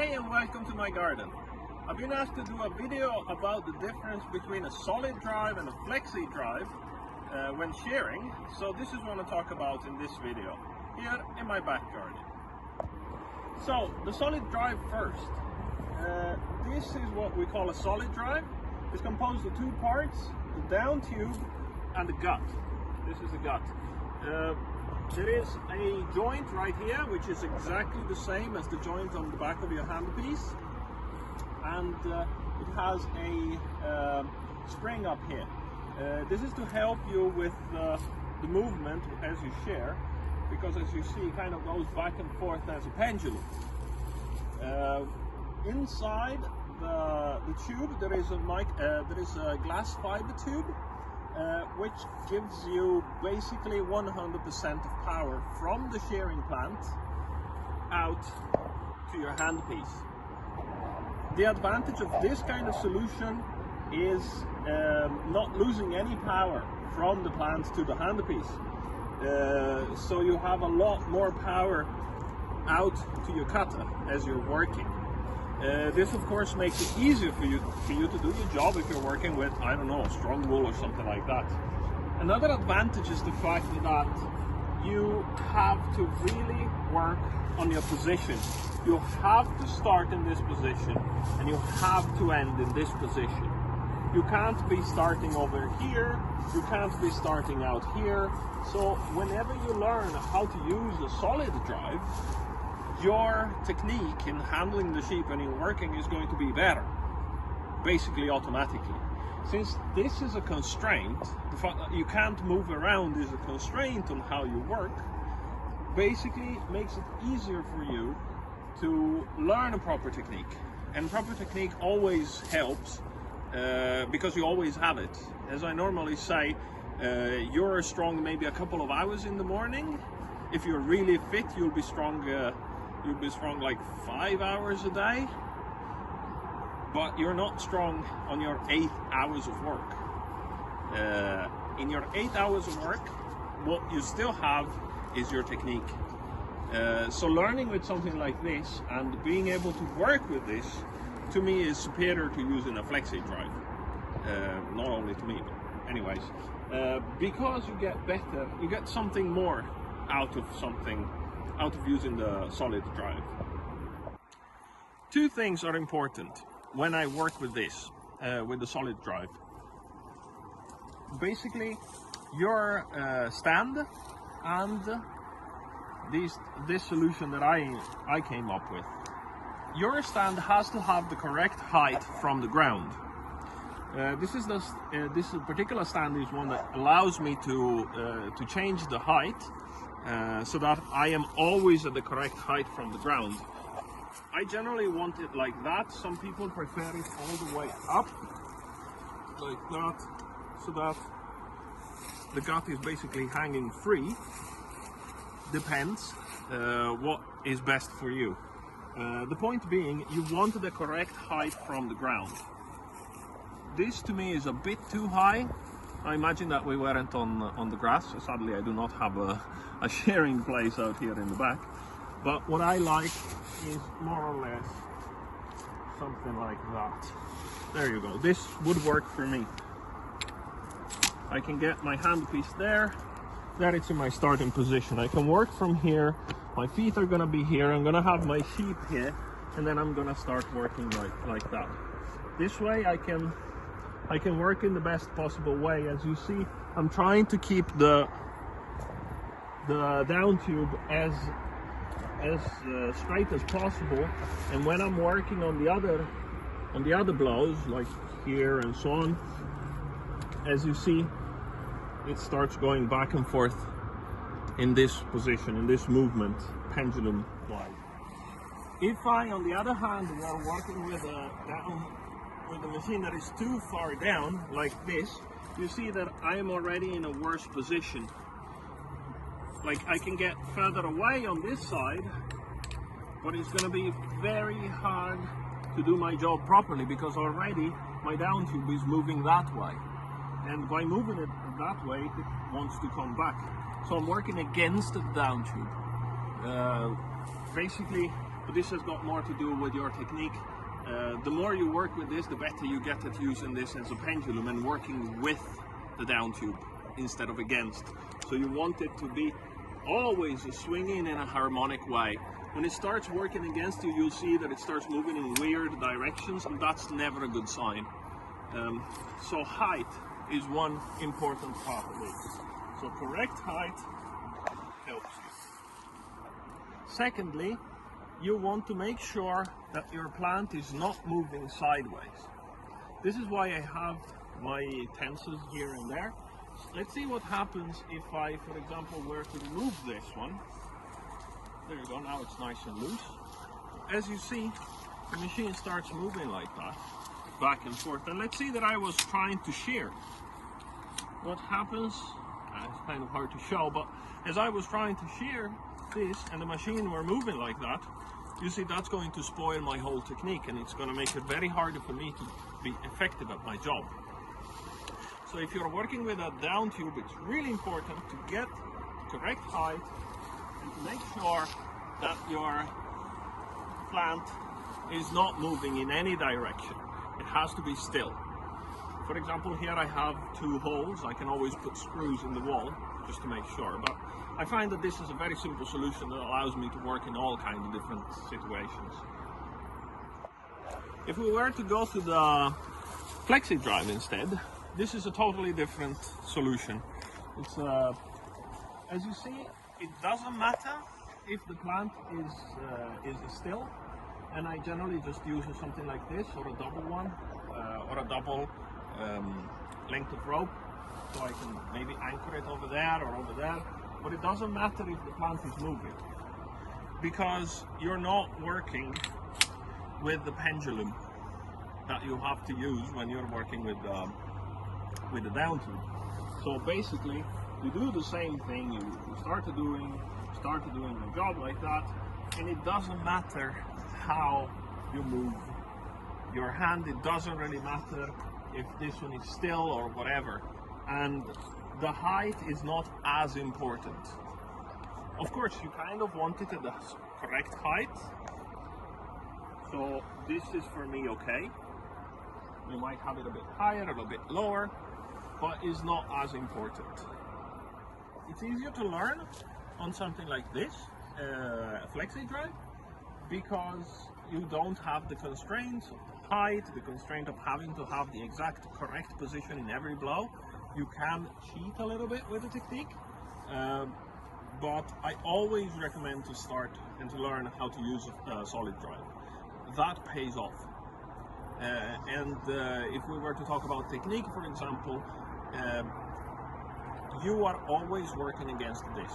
Hi and welcome to my garden. I've been asked to do a video about the difference between a solid drive and a flexi drive when shearing, so this is what I talk about in this video, here in my back garden. So, the solid drive first. This is what we call a solid drive. It's composed of two parts, the down tube and the gut. This is the gut. There is a joint right here which is exactly the same as the joint on the back of your handpiece, and it has a spring up here. This is to help you with the movement as you shear, because as you see it kind of goes back and forth as a pendulum. Inside the tube there is a glass fiber tube which gives you basically 100% of power from the shearing plant out to your handpiece. The advantage of this kind of solution is not losing any power from the plant to the handpiece. So you have a lot more power out to your cutter as you're working. This of course makes it easier for you to do your job if you're working with, I don't know, strong wool or something like that. Another advantage is the fact that you have to really work on your position. You have to start in this position and you have to end in this position. You can't be starting over here, you can't be starting out here. So whenever you learn how to use a solid drive, your technique in handling the sheep and in working is going to be better, basically automatically. Since this is a constraint, the fact that you can't move around is a constraint on how you work, basically makes it easier for you to learn a proper technique. And proper technique always helps because you always have it. As I normally say, you're strong maybe a couple of hours in the morning. If you're really fit, you'll be strong like 5 hours a day, but you're not strong on your 8 hours of work. In your 8 hours of work, what you still have is your technique. So learning with something like this and being able to work with this, to me, is superior to using a flexi drive. Not only to me, but anyways, because you get better, you get something more out of using the solid drive. Two things are important when I work with this, with the solid drive. Basically, your stand and this solution that I came up with. Your stand has to have the correct height from the ground. This particular stand is one that allows me to change the height so that I am always at the correct height from the ground. I generally want it like that. Some people prefer it all the way up, like that, so that the gut is basically hanging free. Depends what is best for you. The point being, you want the correct height from the ground. This to me is a bit too high. I imagine that we weren't on the grass. Sadly, I do not have a shearing place out here in the back. But what I like is more or less something like that. There you go. This would work for me. I can get my handpiece there. There it's in my starting position. I can work from here. My feet are gonna be here. I'm gonna have my sheep here, and then I'm gonna start working like that. This way I can work in the best possible way. As you see, I'm trying to keep the down tube as straight as possible, and when I'm working on the other blows, like here and so on, as you see, it starts going back and forth in this position, in this movement, pendulum wise. If I, on the other hand, were working with a machine that is too far down, like this, you see that I am already in a worse position. Like, I can get further away on this side, but it's going to be very hard to do my job properly, because already my down tube is moving that way, and by moving it that way it wants to come back. So I'm working against the down tube. Basically but this has got more to do with your technique. The more you work with this, the better you get at using this as a pendulum and working with the down tube instead of against. So you want it to be always swinging in a harmonic way. When it starts working against you, you'll see that it starts moving in weird directions, and that's never a good sign. So height is one important part of it. So correct height helps you. Secondly, you want to make sure that your plant is not moving sideways. This is why I have my tensors here and there. Let's see what happens if I, for example, were to remove this one. There you go, now it's nice and loose. As you see, the machine starts moving like that, back and forth. And let's see that I was trying to shear. What happens, it's kind of hard to show, but as I was trying to shear this and the machine were moving like that, you see that's going to spoil my whole technique, and it's going to make it very hard for me to be effective at my job. So if you're working with a down tube, it's really important to get the correct height and to make sure that your plant is not moving in any direction. It has to be still. For example, here I have 2 holes. I can always put screws in the wall just to make sure, but I find that this is a very simple solution that allows me to work in all kinds of different situations. If we were to go to the Flexi drive instead, this is a totally different solution. It's as you see, it doesn't matter if the plant is still, and I generally just use something like this, or a double one, or a double length of rope, so I can maybe anchor it over there or over there. But it doesn't matter if the plant is moving, because you're not working with the pendulum that you have to use when you're working with the down tube. So basically, you do the same thing. You start doing a job like that, and it doesn't matter how you move your hand. It doesn't really matter if this one is still or whatever. And the height is not as important. Of course, you kind of want it at the correct height. So this is for me okay. You might have it a bit higher, a little bit lower, but it's not as important. It's easier to learn on something like this, a Flexi drive, because you don't have the constraints of height, the constraint of having to have the exact correct position in every blow. You can cheat a little bit with the technique, but I always recommend to start and to learn how to use a solid drive. That pays off. If we were to talk about technique, for example, you are always working against this,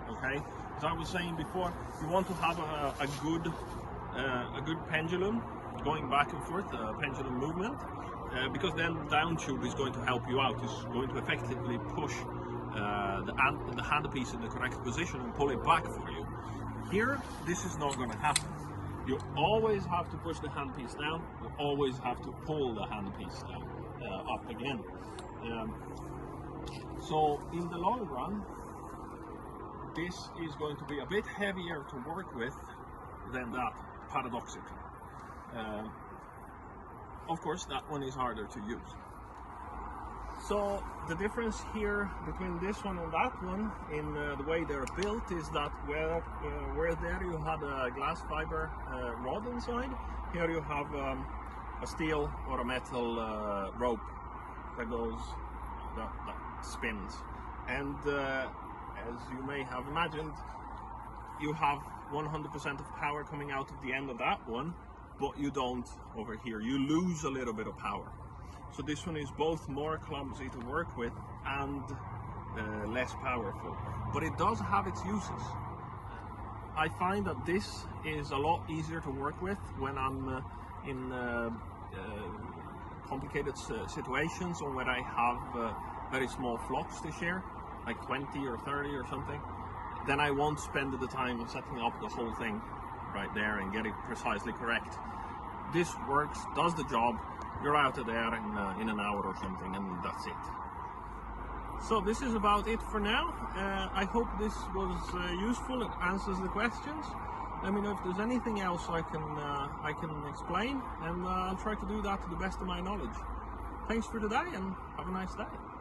okay? As I was saying before, you want to have a good pendulum going back and forth, pendulum movement, because then the down tube is going to help you out. It's going to effectively push the handpiece in the correct position and pull it back for you. Here, this is not going to happen. You always have to push the handpiece down. You always have to pull the handpiece down, up again. So in the long run, this is going to be a bit heavier to work with than that, paradoxically. Of course, that one is harder to use. So the difference here between this one and that one in the way they're built is that where there you had a glass fiber rod inside, here you have a steel or a metal rope that goes, that spins. And as you may have imagined, you have 100% of power coming out of the end of that one, but you don't over here. You lose a little bit of power. So this one is both more clumsy to work with and less powerful, but it does have its uses. I find that this is a lot easier to work with when I'm in complicated situations, or when I have very small flocks to shear, like 20 or 30 or something. Then I won't spend the time of setting up the whole thing right there and get it precisely correct. This works, does the job. You're out of there in an hour or something, and that's it. So this is about it for now. I hope this was useful. It answers the questions. Let me know if there's anything else I can explain, and I'll try to do that to the best of my knowledge. Thanks for today, and have a nice day.